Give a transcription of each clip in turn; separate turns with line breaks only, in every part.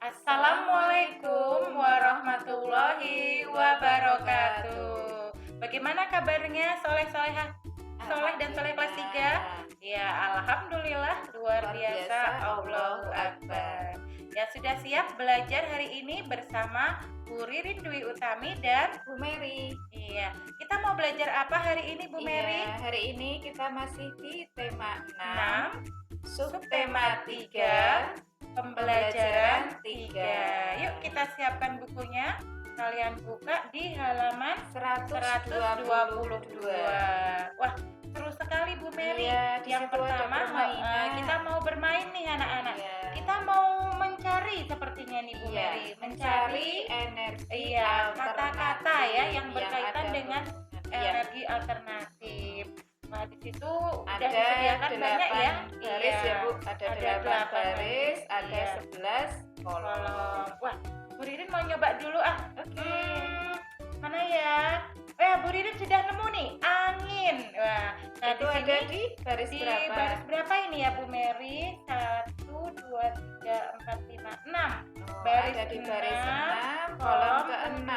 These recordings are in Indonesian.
Assalamualaikum warahmatullahi wabarakatuh. Bagaimana kabarnya soleh-solehah? Soleh dan soleh kelas 3? Ya, alhamdulillah luar biasa. Allahu Akbar. Ya, sudah siap belajar hari ini bersama Bu Ririn Dwi Utami dan
Bu Mary.
Iya, kita mau belajar apa hari ini Bu Mary?
Hari ini kita masih di tema
6,
6, subtema 3,
pembelajaran 3. Yuk kita siapkan bukunya. Kalian buka di halaman 122. Wah, seru sekali Bu Mary. Yang pertama kita mau bermain nih anak-anak. Kita mau mencari sepertinya nih Bu Mary.
Mencari energi
kata-kata ya yang berkaitan dengan energi alternatif. Nah, di situ
ada
disediakan banyak ya.
Baris ya Bu, ada 8 baris, ada 11 kolom.
Wah, Bu Ririn mau nyoba dulu ah. Mana ya? Bu Ririn sudah nemu nih, angin. Wah,
nah itu ada di baris berapa?
Baris berapa ini ya Bu Mary? 1, 2, 3, 4, 5, 6.
Baris ada di baris 6, kolom ke-6.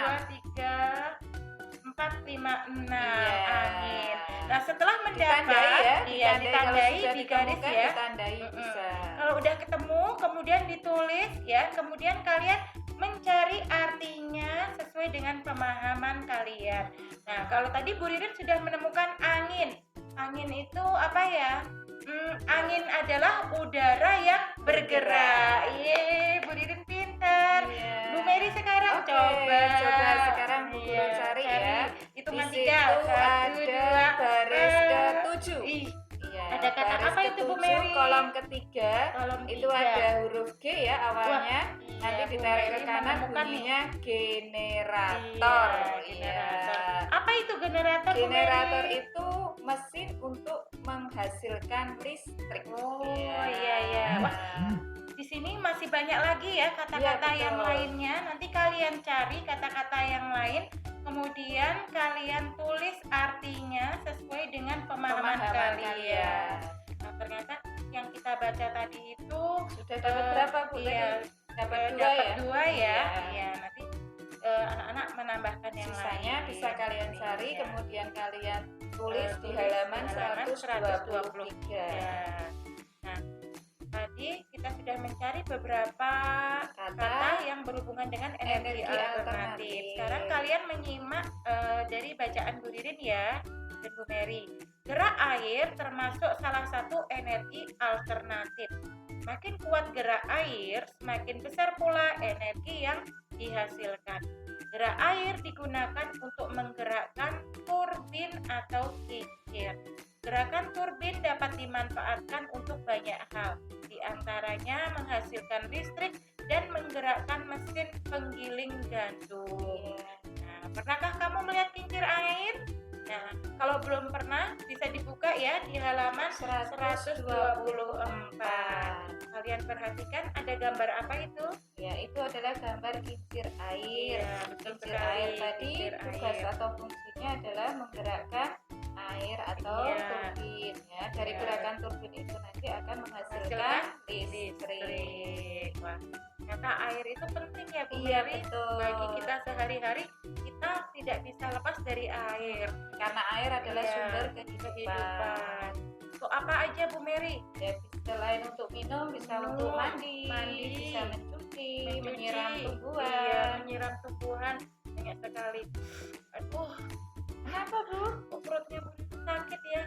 2, 3, 4, 5, 6 angin. Nah, setelah mendapat ditandai di garis ya.
Ditandai bisa.
Kalau udah ketemu, kemudian ditulis ya. Kemudian kalian mencari artinya sesuai dengan pemahaman kalian. Nah, kalau tadi Bu Ririn sudah menemukan angin. Angin itu apa ya? Angin adalah udara yang bergerak. Bu Ririn pintar. Bu Mary sekarang coba
sekarang Bu Guru cari ya.
Hitungan 3.
Itu ada baris ke-7.
Ada kata apa itu Bu Mary?
Kolom ketiga. Itu ada huruf G ya awalnya. Nanti ditarik ke kanan bunyinya generator.
Apa itu generator?
Generator itu mesin untuk menghasilkan listrik.
Iya. Wah, di sini masih banyak lagi ya kata-kata yang lainnya. Nanti kalian cari kata-kata yang lain, kemudian kalian tulis artinya sesuai dengan pemahaman kalian. Nah, ternyata yang kita baca tadi itu
sudah dapat berapa Bu?
Dapat 2 ya. Iya, nanti anak-anak menambahkan yang
sisanya
lain.
Bisa kalian cari, kemudian kalian tulis di halaman 123.
Nah, tadi kita sudah mencari beberapa kata yang berhubungan dengan energi alternatif. Sekarang kalian menyimak dari bacaan Bu Ririn ya dan Bu Mary. Gerak air termasuk salah satu energi alternatif. Semakin kuat gerak air, semakin besar pula energi yang dihasilkan. Gerak air digunakan untuk menggerakkan turbin atau kincir. Gerakan turbin dapat dimanfaatkan untuk banyak hal, di antaranya menghasilkan listrik dan menggerakkan mesin penggiling gandum. Nah, pernahkah kamu melihat kincir air? Nah, kalau belum pernah bisa dibuka ya di halaman 124. Kalian perhatikan ada gambar apa itu?
Ya, itu adalah gambar kincir air. Kincir air tadi tugas atau fungsinya adalah menggerakkan air atau turbin ya. Dari gerakan turbin itu nanti akan menghasilkan listrik.
Wah, ternyata air itu penting ya Bu
Mary.
Bagi kita sehari-hari kita tidak bisa lepas dari air
karena air adalah sumber kehidupan.
Untuk apa aja Bu Mary?
Ya, selain untuk minum, bisa untuk mandi, bisa mencuci, menyiram tumbuhan.
Menyiram tumbuhan banyak sekali. Aduh,
kenapa Bu?
Perutnya sakit ya.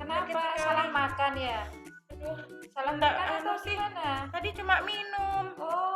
Kenapa? Salah makan ya?
Aduh,
salah makan atau gimana?
Tadi cuma minum.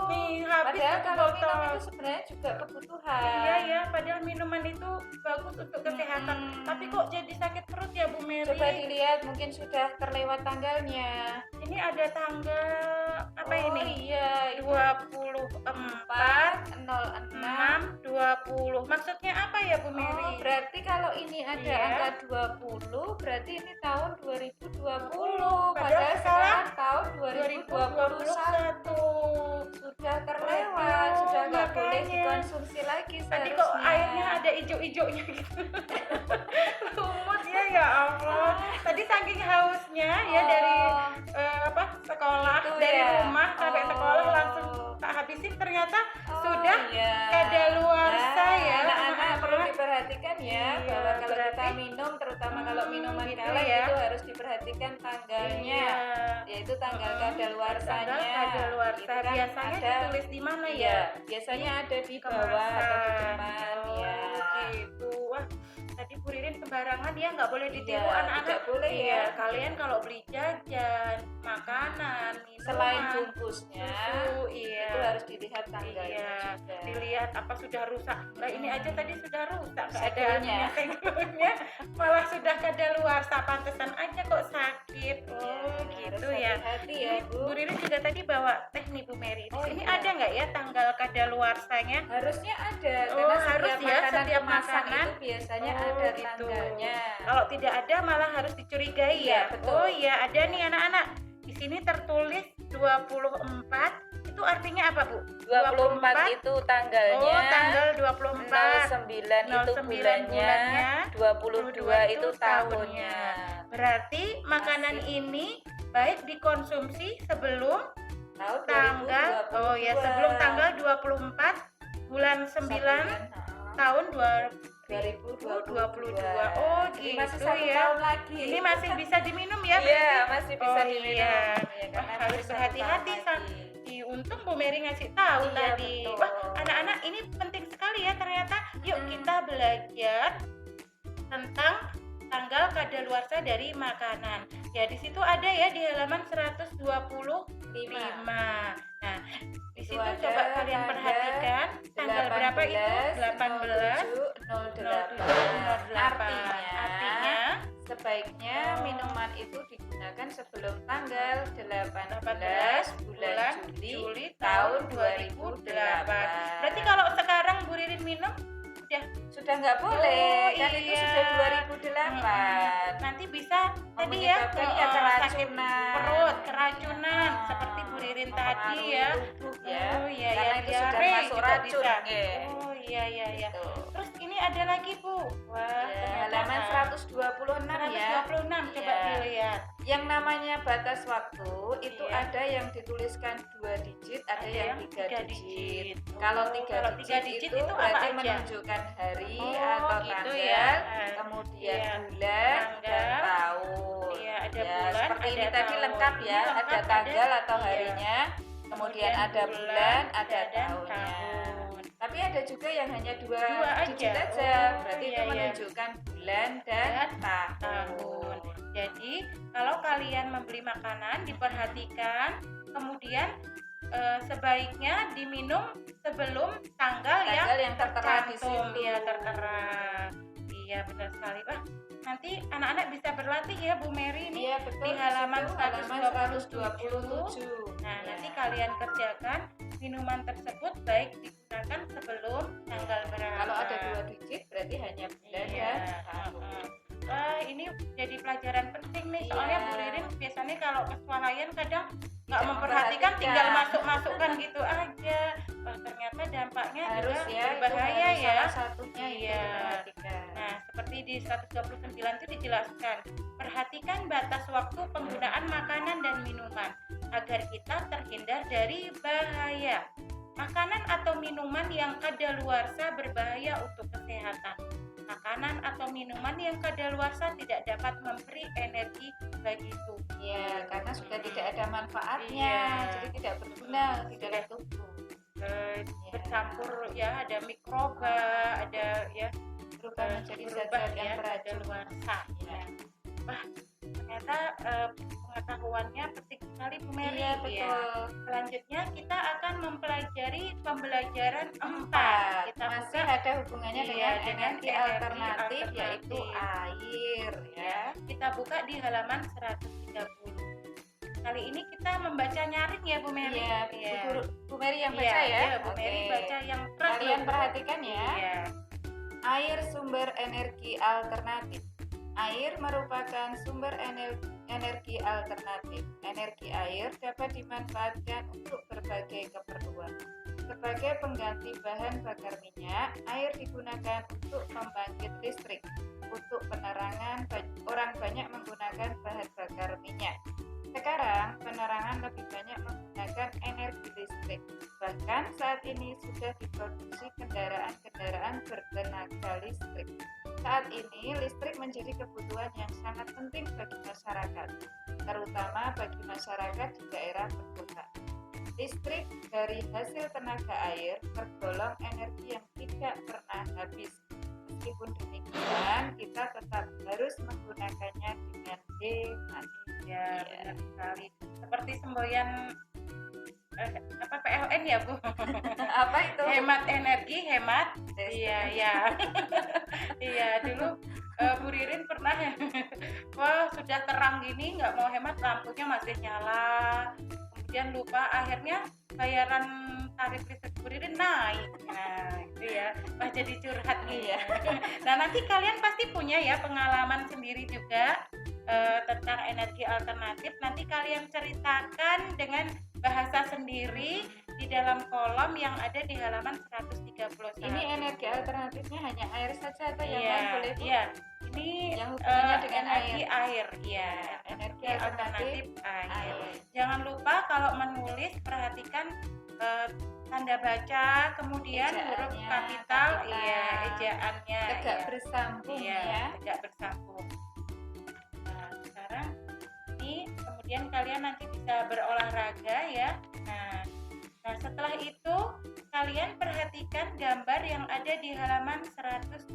Nih, habis
padahal kalau minum itu sebenarnya juga kebutuhan.
Iya ya, padahal minuman itu bagus untuk kesehatan. Tapi kok jadi sakit perut ya Bu Mary?
Coba dilihat, mungkin sudah terlewat tanggalnya.
Ini ada tanggal apa ini?
Iya,
24/06/20. Maksudnya apa ya Bu Mary?
Berarti kalau ini ada angka 20, berarti ini tahun 2020. Padahal sekarang tahun 2021. Sudah terlewat, sudah nggak boleh dikonsumsi lagi seharusnya.
Tadi kok airnya ada ijo-ijonya gitu. Lumut ya Allah. Tadi saking hausnya ya dari sekolah, dari rumah sampai sekolah langsung tak habis ternyata sudah kadaluarsa ya.
Anak-anak perlu diperhatikan ya, bahwa kalau kita minum, terutama kalau minuman
gitu
kaleng
ya.
itu harus diperhatikan tanggalnya, yaitu tanggal kadaluarsanya.
Kadaluarsa
Itu kan
biasanya
ada,
ditulis di mana
iya,
ya?
biasanya ada di bawah atau di depan ya.
Gitu. Wah, tadi Bu Ririn sembarangan ya, nggak boleh ditiru
Iya,
anak-anak.
tidak boleh
Iya,
ya.
kalian kalau beli jajan, makanan, minuman,
Selain bungkusnya,
susu, iya,
itu harus dilihat tanggalnya
iya,
juga.
dilihat apa sudah rusak. Nah, ini aja tadi sudah rusak
Segelnya.
keadaannya, malah sudah kadaluarsa, pantesan aja kok sakit. Oh,
Ya,
gitu
harus
ya.
hati-hati ya, Bu.
Bu Ririn juga tadi bawa teh nih Bu Mary.
Oh,
Ini
iya.
ada nggak ya tanggal kadaluarsanya?
Harusnya ada,
Oh,
karena
harus
setiap
ya,
makanan
setiap
kemasan
makanan.
itu biasanya
Oh,
ada
gitu.
tanggalnya.
Kalau tidak ada malah harus dicurigai
Iya,
ya.
betul.
Oh iya, ada nih anak-anak. Di sini tertulis 24. Itu artinya apa, Bu?
24 itu tanggalnya.
Oh, tanggal 24.
09 itu
09
bulannya, 22 itu tahunnya.
Berarti makanan ini baik dikonsumsi sebelum
Tahun
tanggal
2022.
oh ya, sebelum tanggal 24 bulan 9 tahun 2022. Oh,
Jadi
gitu
masih 1
ya.
tahun lagi.
Ini masih bisa diminum ya?
Iya,
berarti?
masih bisa
Oh,
diminum.
iya.
Ya,
Wah,
karena
harus
masih 1
berhati-hati
tahun
San.
lagi.
Untung Bu Mary ngasih tahu
Iya,
tadi.
betul.
Wah, anak-anak ini penting sekali ya ternyata. Yuk kita belajar tentang tanggal kadaluarsa dari makanan. Ya, di situ ada ya di halaman 125. Nah, di situ
ada
coba kalian
tanggal
perhatikan tanggal berapa itu? 18
08.
Artinya
sebaiknya minuman itu digunakan sebelum tanggal 18 bulan Juli tahun 2008.
Berarti kalau sekarang Bu Ririn minum
sudah nggak boleh,
Oh,
kan itu
iya.
sudah 2008.
nanti bisa tadi ya
Menyebabkan ya
sakit
keracunan.
perut, keracunan seperti Bu Ririn tadi ya.
Tubuh ya.
Oh iya
Karena
ya,
itu sudah
diare
masuk
juga
racun.
bisa.
Oke.
Oh iya iya iya.
Gitu.
Terus ini ada lagi Bu. Wah,
Ya, halaman 126 ya.
126 coba
Iya.
dilihat.
Yang namanya batas waktu itu
Iya.
ada yang dituliskan 2 digit, ada yang 3 digit.
Oh,
Kalau 3
tiga
digit,
digit
itu
apa
berarti
aja?
menunjukkan hari
Oh,
atau
gitu
tanggal,
ya.
kemudian
Iya.
bulan dan
Tanggal.
tahun.
Iya, ada
Ya,
bulan,
seperti
ada
ini tadi
tahun.
lengkap ya,
Ini lengkap,
ada tanggal atau
iya.
harinya, kemudian ada bulan, ada tahunnya.
tahun.
Tapi ada juga yang hanya 2
Dua
digit
aja.
aja,
Oh,
berarti
iya,
itu
iya.
menunjukkan bulan dan tahun.
tahun. Jadi kalau kalian membeli makanan diperhatikan, kemudian sebaiknya diminum sebelum tanggal
yang tertera di
tercantum,
situ.
ya tertera. Iya benar sekali. Wah, nanti anak-anak bisa berlatih ya Bu Mary ini.
Iya betul,
Di halaman
situ halaman
127. Nah,
Ya.
nanti kalian kerjakan minuman tersebut baik digunakan sebelum tanggal berapa.
Kalau ada 2 digit berarti hanya bulan
Iya,
dan tahun.
Wah, ini jadi pelajaran penting nih.
Iya.
Soalnya Bu Ririn biasanya kalau kesualayan kadang nggak
Tidak
memperhatikan,
memperhatikan.
tinggal masuk-masukkan gitu aja. Wah, ternyata dampaknya
Harus
juga
ya, itu
berbahaya
harus
ya.
salah satunya itu
Iya.
diperhatikan.
Nah, seperti di 129 itu dijelaskan, perhatikan batas waktu penggunaan makanan dan minuman agar kita terhindar dari bahaya. Makanan atau minuman yang kadaluarsa berbahaya untuk kesehatan. Makanan atau minuman yang kadaluarsa tidak dapat memberi energi bagi tubuh.
Ya, karena sudah tidak ada manfaatnya,
Iya.
jadi tidak berguna di dalam tubuh.
Bercampur ya, ada mikroba, ada ya
Berubah menjadi
berubah
zat-zat yang beracun.
kadaluarsa. Ya. Wah, ternyata pengetahuannya penting sekali Bu Mary.
Iya,
Ya.
betul.
Selanjutnya kita akan mempelajari pembelajaran 4.
4.
Kita
Masih
buka
ada hubungannya
Iya,
dengan
dengan
energi
energi
alternatif, yaitu
alternatif.
air ya.
kita buka di halaman 130. Kali ini kita membaca nyaring ya Bu Mary.
Iya, Bu Mary yang
Iya,
baca ya.
iya, Bu Mary
Oke.
baca yang keras
Kalian
loh.
perhatikan ya.
Iya.
Air sumber energi alternatif. Air merupakan sumber energi alternatif. Energi air dapat dimanfaatkan untuk berbagai keperluan. Sebagai pengganti bahan bakar minyak, air digunakan untuk membangkit listrik. Untuk penerangan, orang banyak menggunakan bahan bakar minyak. Sekarang, penerangan lebih banyak menggunakan energi listrik. Bahkan Kan saat ini sudah diproduksi kendaraan-kendaraan bertenaga listrik. Saat ini listrik menjadi kebutuhan yang sangat penting bagi masyarakat, terutama bagi masyarakat di daerah pedesaan. Listrik dari hasil tenaga air tergolong energi yang tidak pernah habis. Meskipun demikian, kita tetap harus menggunakannya dengan hemat.
Ya, benar sekali. Seperti semboyan PLN ya Bu?
Apa itu?
Hemat energi, hemat. Iya, iya. Iya, dulu Bu Ririn pernah wah sudah terang gini nggak mau hemat, lampunya masih nyala. Kemudian lupa, akhirnya bayaran tarif listrik Bu Ririn naik. Nah, itu ya. Wah, jadi curhat nih ya. Nah, nanti kalian pasti punya ya pengalaman sendiri juga tentang energi alternatif. Nanti kalian ceritakan dengan bahasa sendiri di dalam kolom yang ada di halaman 131.
Ini energi alternatifnya hanya air saja atau yang lain boleh Bu?
Iya. Ini
yang hubungannya dengan
energi air. Ya,
energi alternatif
air. Jangan lupa kalau menulis perhatikan tanda baca, kemudian huruf kapital, iya, ejaannya
tegak bersambung ya.
Tegak bersambung. Nah, sekarang ini kemudian kalian nanti bisa berolahraga ya. Nah, setelah itu kalian perhatikan gambar yang ada di halaman 134.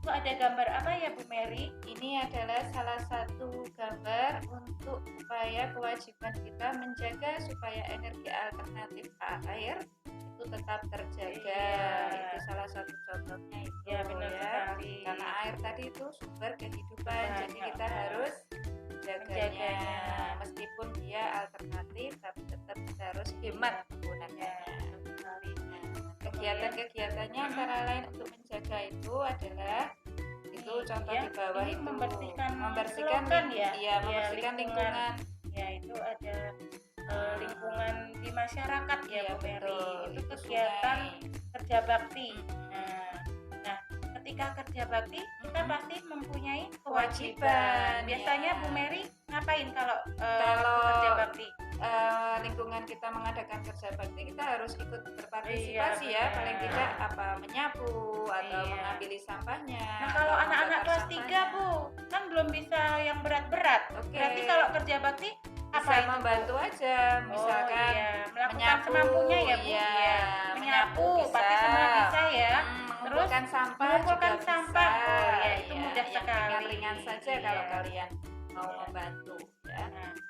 Itu ada gambar apa ya Bu Mary?
Ini adalah salah satu gambar untuk upaya kewajiban kita menjaga supaya energi alternatif air itu tetap terjaga. Itu salah satu contohnya itu
ya, benar sekali.
Karena air tadi itu sumber kehidupan, jadi kita harus menjaganya. Meskipun dia alternatif, tapi tetap kita harus hemat menggunakannya. Kegiatan-kegiatannya antara lain untuk menjaga itu adalah itu contoh di bawah itu
membersihkan
membersihkan lingkungan.
Ya, itu ada lingkungan di masyarakat ya Bu Mary. Itu kegiatan kerja bakti. Nah, ketika kerja bakti kita pasti mempunyai kewajiban. Biasanya Bu Mary ngapain kalau kerja bakti?
Lingkungan kita mengadakan kerja bakti, kita harus ikut berpartisipasi ya, paling tidak menyapu atau mengambil sampahnya.
Nah, kalau anak-anak kelas 3 Bu, kan belum bisa yang berat-berat. Berarti kalau kerja bakti apa
bisa membantu aja, misalkan
melakukan
menyapu,
semampunya ya Bu. Menyapu pasti semua bisa ya. Terus
mengumpulkan sampah
juga itu mudah sekali.
Ringan saja kalau kalian mau membantu ya.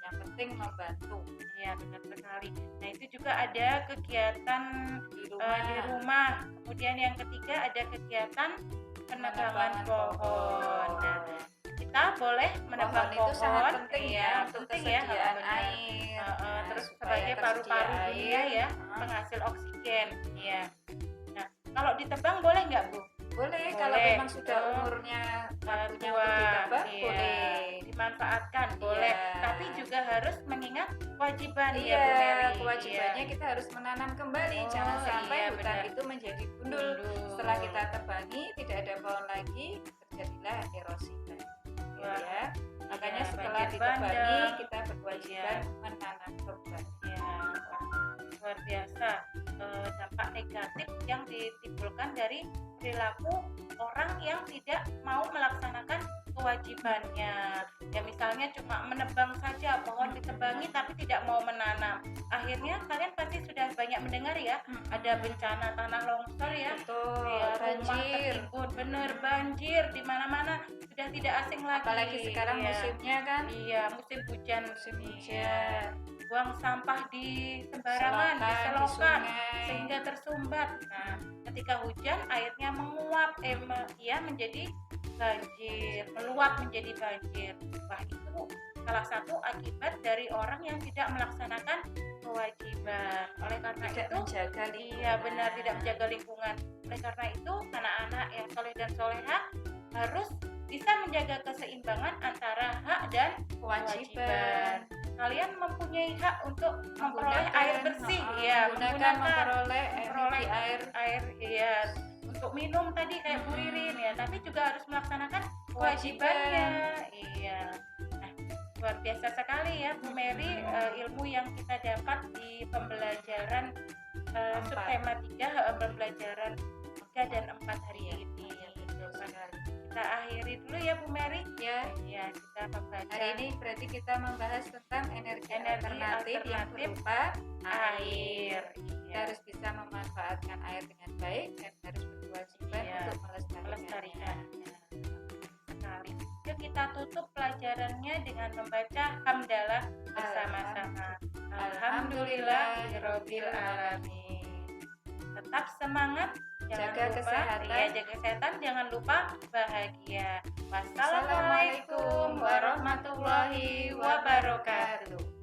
Yang penting membantu.
Iya, benar sekali. Nah, itu juga ada kegiatan di rumah. Kemudian yang ketiga ada kegiatan penebangan pohon. Nah, kita boleh menebang pohon,
itu sangat penting ya untuk
kesediaan
air.
Terus sebagai paru-paru dunia ya, penghasil oksigen. Iya. Nah, kalau ditebang boleh nggak Bu?
Boleh, kalau memang sudah umurnya waktunya untuk ditebang, boleh
dimanfaatkan, boleh. Tapi juga harus mengingat kewajiban ya Bu Mary.
Kewajibannya kita harus menanam kembali, jangan sampai hutan itu menjadi gundul. Setelah kita tebangi, tidak ada pohon lagi, terjadilah erosi. Ya, makanya setelah ditebangi kita berkewajiban menanam kembali.
Luar biasa dampak negatif yang ditimbulkan dari perilaku orang yang tidak mau melaksanakan kewajibannya. Ya, misalnya cuma menebang saja, pohon ditebangi tapi tidak mau menanam. Akhirnya kalian pasti sudah banyak mendengar ya, ada bencana tanah longsor ya.
Betul,
banjir. Bener, banjir di mana-mana sudah tidak asing lagi.
Apalagi sekarang musimnya kan?
Iya, musim hujan. Buang sampah di sembarangan, di selokan, sehingga tersumbat. Nah, ketika hujan airnya menguap, menjadi banjir, meluap menjadi banjir. Wah, itu salah satu akibat dari orang yang tidak melaksanakan kewajiban. Oleh karena
tidak
itu,
menjaga lingkungan.
Iya benar, tidak menjaga lingkungan. Oleh karena itu, anak-anak yang soleh dan soleha harus bisa menjaga keseimbangan antara hak dan kewajiban. Kalian mempunyai hak untuk memperoleh air bersih,
memperoleh
air untuk minum tadi kayak Bu Ririn ya, tapi juga harus melaksanakan kewajibannya. Iya. Nah, luar biasa sekali ya Bu Mary ilmu yang kita dapat di pembelajaran subtema 3, pembelajaran 3 dan 4 hari ini.
Betul sekali.
Kita akhiri dulu ya Bu Mary.
Ya,
Kita membaca.
hari ini berarti kita membahas tentang energi alternatif yang berupa air. Kita harus bisa memanfaatkan air dengan baik dan harus berkewajiban untuk melestarikannya.
Sekali. Yuk kita tutup pelajarannya dengan membaca hamdalah bersama-sama. Alhamdulillahirabbil alamin. Tetap semangat,
Jaga kesehatan.
jaga kesehatan, jangan lupa bahagia. Wassalamualaikum warahmatullahi wabarakatuh.